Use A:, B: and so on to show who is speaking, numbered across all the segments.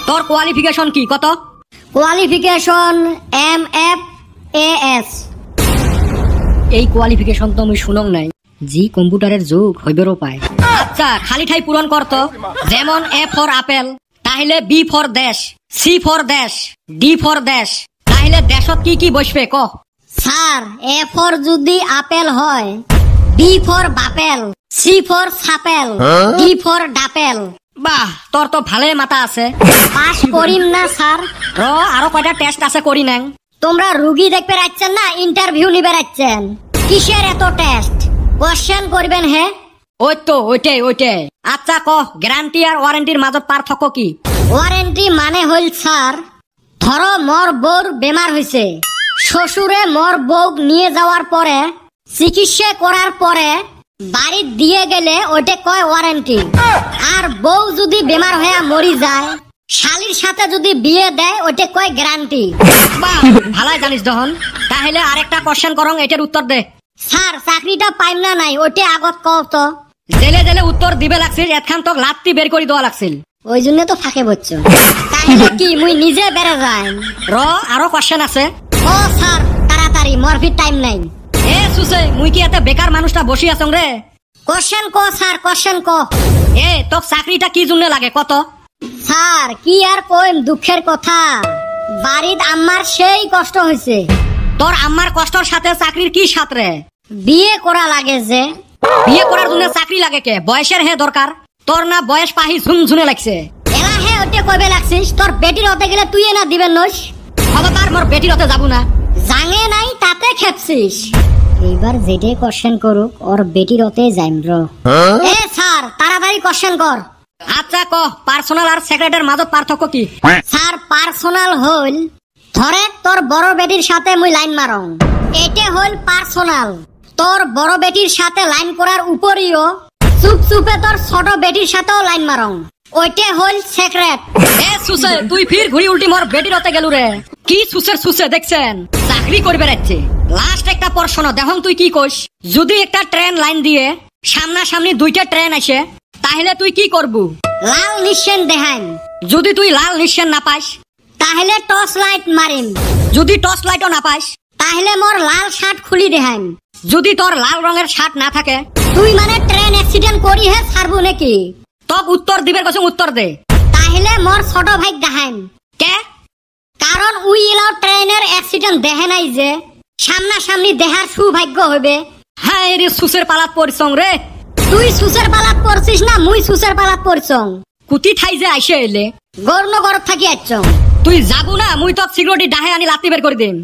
A: তোর কোয়ালিফিকেশন কি কত? Qualification MFAS। এই কোয়ালিফিকেশন তো আমি শুনং নাই, জি কম্পিউটারের যুগ হইবেরও পায়। আচ্ছা খালি ঠাই পূরণ করত, যেমন A ফর আপেল, তাহলে B ফর দেশ, C ফর দেশ, D ফর দেশ, তাহলে দেশত কি কি বসবে ক? স্যার A ফর যদি আপেল হয়, B ফর বাপেল, C ফর সাপেল, D ফর ডাপেল। বাহ, তোর তো ভালোই মাথা আছে। পাস করিম না স্যার, আরো কয়টা টেস্ট আছে করি নাই। তোমরা রুগী দেখতে রাখছেন না ইন্টারভিউ নিবে রাখছেন? কিসের এত টেস্ট? কোশ্চেন করবেন হে? ওই তো ওইটাই। আচ্ছা ক, গ্যারান্টি আর ওয়ারেন্টির মাঝে পার্থক্য কি? ওয়ারেন্টি মানে হইল স্যার, ধরো মোর বউর বেমার হইছে, শ্বশুরে মোর বউ নিয়ে যাওয়ার পরে চিকিৎসা করার পরে বাড়ি দিয়ে গেলে ওইটা কয় ওয়ারেন্টি। আর বউ যদি বেমার হয়ে মরি যায়, শালির সাথে যদি বিয়ে দেয় ওইটা কয় গ্যারান্টি। বাহ, ভালাই জানিস দহন। তাহলে আরেকটা কোশ্চেন করং, এটার উত্তর দে। স্যার চাকরিটা পাইম না নাই ওইটা আগত কও তো। জেলে উত্তর দিবে লাগছিল, এতখান তো লাত্তি বের করে দেওয়া লাগছিল, ওই জন্য তো ফাঁকে বলছো। তাহলে কি মুই নিজে বেড়ে যাই? আরো কোশ্চেন আছে। ও স্যার তাড়াতাড়ি, মরফির টাইম নাই। এ সুসে, মুই কি এত বেকার মানুষটা বসি আছং রে? কোশ্চেন ক স্যার, কোশ্চেন ক। এ তোর চাকরিটা কি জন্য লাগে কত? স্যার কি আর কইম, দুঃখের কথা, বাড়িতে আম্মার সেই কষ্ট হয়েছে। তোর আম্মার কষ্টর সাথে চাকরির কি সাথ রে? বিয়ে করা লাগে যে। বিয়ে করার জন্য চাকরি লাগে কে? বয়সের হে দরকার। তোর না বয়স পাহি ঝুনঝুনে লাগছে। এলা হে ওইটা কইবে লাগছিস? তোর বেটির হতে গেলে তুই না দিবেন নইস। খবরদার মোর বেটির হতে যাবো না। জাঙে নাই তাতে খেপছিস। এইবার যেটাই কোশ্চেন করুক ওর বেটির হতে যাইম র। এ স্যার তাড়াতাড়ি কোশ্চেন কর। আচ্ছা ক, পার্সোনাল আর সেক্রেটারির মাঝে পার্থক্য কি? স্যার পার্সোনাল হইল, ধরে তোর বড় বেটির সাথে মুই লাইন মারং, এটা হইল পার্সোনাল। তোর বড় বেটির সাথে লাইন করার উপরিও চুপে তোর ছোট বেটির সাথেও লাইন মারং, ওইটা হইল সেক্রেট। এ সুসে, তুই ফির ঘুরি উল্টি মোর বেটির হতে গেলু রে। কি সুসে দেখছেন? চাকরি করবে রাখছে। লাস্ট একটা প্রশ্ন দেখং, তুই কি কইস? যদি একটা ট্রেন লাইন দিয়ে সামনাসামনি দুইটা ট্রেন আসে, তাহলে তুই কি করবু? লাল নিশ্চেন দেখাইম। যদি তুই লাল নিশ্চেন না পাস, তাহলে টর্চ লাইট মারিম। যদি টর্চ লাইটও না পাস, তাহলে মোর লাল শার্ট খুলি দেখাইম। যদি তোর লাল রঙের শার্ট না থাকে, তুই মানে ট্রেন অ্যাক্সিডেন্ট করি হে ছাড়বো নাকি? তব উত্তর দিবের কথা উত্তর দে। তাহলে মোর ছোট ভাই দেখাইম। কে? কারণ উই এলাও ট্রেনের অ্যাক্সিডেন্ট দেখে নাই যে, সামনাসামনি দেখার সৌভাগ্য হবে। হ্যাঁ রে, সুসের পালাত পড়ছং রে। তুই সুসের পালাত পড়ছিস না মুই সুসের পালাত পড়ছং? কুতি ঠাই যে আইসে এলে গর্ণগর থাকি আইছং। তুই যাবো না, মুই তো সিকিউরিটি ডাহে আনি লাত্তি বের করে দিম।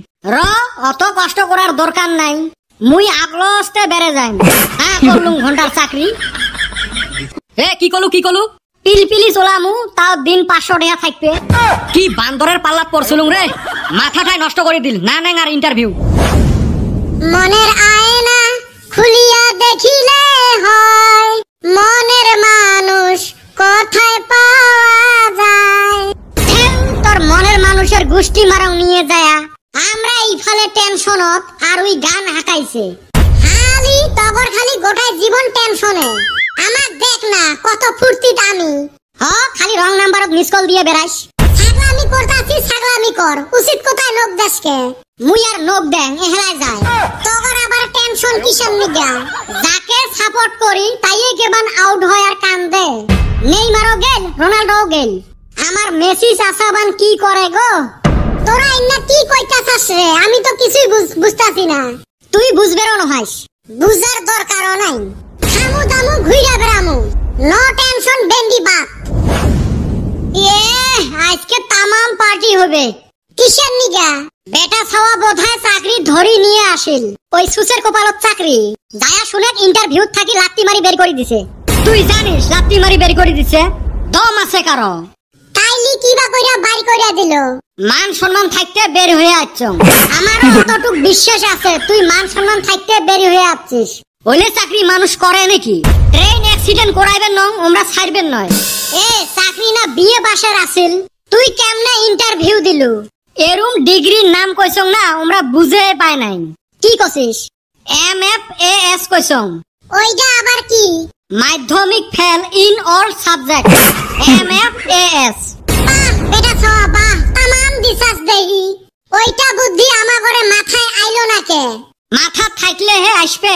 A: অত কষ্ট করার দরকার নাই, মুই আগলস্তে বেড়ে যাইম। হ্যাঁ করলুম ঘন্টার চাকরি। এ কি কলু? পিলপিলি চলামু, তাও দিন 500 টাকা থাকবে। কি বান্দরের পাল্লাত পড়ছিলুম রে, মাথাটাই নষ্ট করে দিল। না আর ইন্টারভিউ।
B: মনের আয়না খুলিয়া দেখিলে হয়, মনের মানুষ কোথায় পাওয়া যায়।
A: তোর মনের মানুষের গোষ্ঠী মারাও নিয়ে যায়। আমরা ইফালে টেনশনত আর ওই গান হাঁকাইছে।
B: খালি গোটাই জীবন টেনশনে। আমার দেখ না কত ফুর্তিত আমি।
A: খালি রং নাম্বারত মিস কল দিয়ে বেড়াইস।
B: ছাগলামি করতাছি, ছাগলামি কর। উচিত কোথায় নোক দেশকে?
A: মুই আর নোক দেন এহেলাই যায়।
B: তোর আবার টেনশন কিসের নিগা?
A: যাকে সাপোর্ট করি তাই কেবান আউট হয় আর কান্দে। নেইমারও গেল, রোনাল্ডোও গেল, আমার মেসি চাচাবান কি করে গো?
B: তোরা ইন্না কি কইতাছস রে? আমি তো কিছুই বুঝতাছি না।
A: তুই বুঝবেরও নহাইস।
B: বুঝার দরকারও নাই। খামু দামু ঘুইরা বেড়ামু, নো টেনশন বেন্ডি বাপ।
A: আজকে তামাম পার্টি হবে।
B: কিসের নিগা?
A: বেটা ছাওয়া বোধহয় চাকরি ধরি নিয়ে আসিল। ওই সুসের কপালত চাকরি যায়া শুনে ইন্টারভিউ থাকি লাত্তি মারি বের করে দিছে। তুই জানিস লাত্তি মারি বের করে দিছে? দম আছে কারো?
B: তাইলি কিবা কইরা বাই কইরা দিল?
A: মান সম্মান থাকতে বের হয়ে আসছ। আমারও অতটুক বিশ্বাস আছে তুই মান সম্মান থাকতে বের হয়ে আসছিস। ওলে চাকরি মানুষ করে নাকি? ট্রেন অ্যাক্সিডেন্ট করাইবেন নং, আমরা ছাড়বেন নয়। চাকরি না বিয়ে বাসার আছিল, তুই কেমনে ইন্টারভিউ দিলু? এরম ডিগ্রির নাম কইছং না, আমরা বুঝে পাই নাই। কি কইছিস? MFAS কইছং।
B: ওইটা আবার কি?
A: মাধ্যমিক fail in all subject. MFAS।
B: বুদ্ধি চাস দেহি ওইটা বুদ্ধি আমার ঘরে মাথায় আইলো নাকে
A: মাথা থাকলে হে আসবে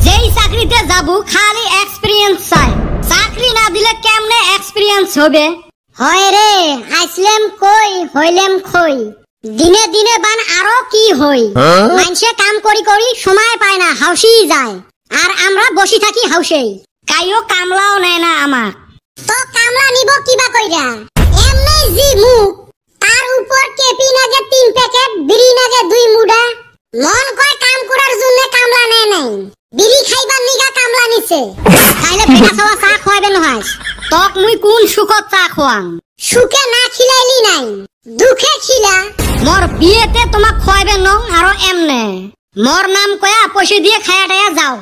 A: যেই চাকরিতে যাব খালি এক্সপেরিয়েন্স চাই চাকরি না দিলে কেমনে এক্সপেরিয়েন্স হবে
B: হয় রে আইসলেম কই হইলেম খই দিনে দিনে বান আরো কি হই মানুষে কাম করি করি সময় পায় না হাউসি যায় আর আমরা বসি থাকি হাউসেই
A: কাইও কামলাও নেয় না আমার
B: তো কামলা নিব কিবা কইরা এমনি জি মুখ তার উপর কেপি নাগে 3 প্যাকেট বিড়ি নাগে 2 মুডা মন কয় কাম করার জন্য কামলা নেয় নাই বিড়ি খাইবার নিগা কামলা নিছে তাইলে পেটা খাওয়া চা খাওয়াবে নহয়
A: তক মুই কোন সুখত চা খোয়াম
B: সুখে না খিলাইলি নাই দুঃখে খিলা
A: মোর বিয়েতে তোমাক খোয়াবে নং আরো এমনে মোর নাম কয়া পয়সা দিয়ে খায়া টায়া যাও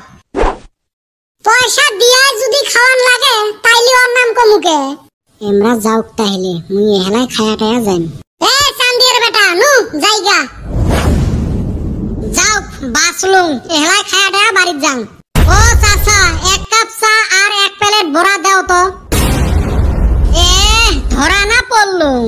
B: পয়সা দিয়া যদি খাওয়ান লাগে তাইলে ওর নাম কমুকে এমরা যাওক তাইলে মুই এহলাই খায়া টায়া যাইম এ চান্দির বেটা নু জায়গা যাও বাসলুম এহলাই খায়া টায়া বাড়িত যাং ও চাচা 1 কাপ চা আর 1 প্লেট বড়া দাও তো এ ধরা না পড়লুম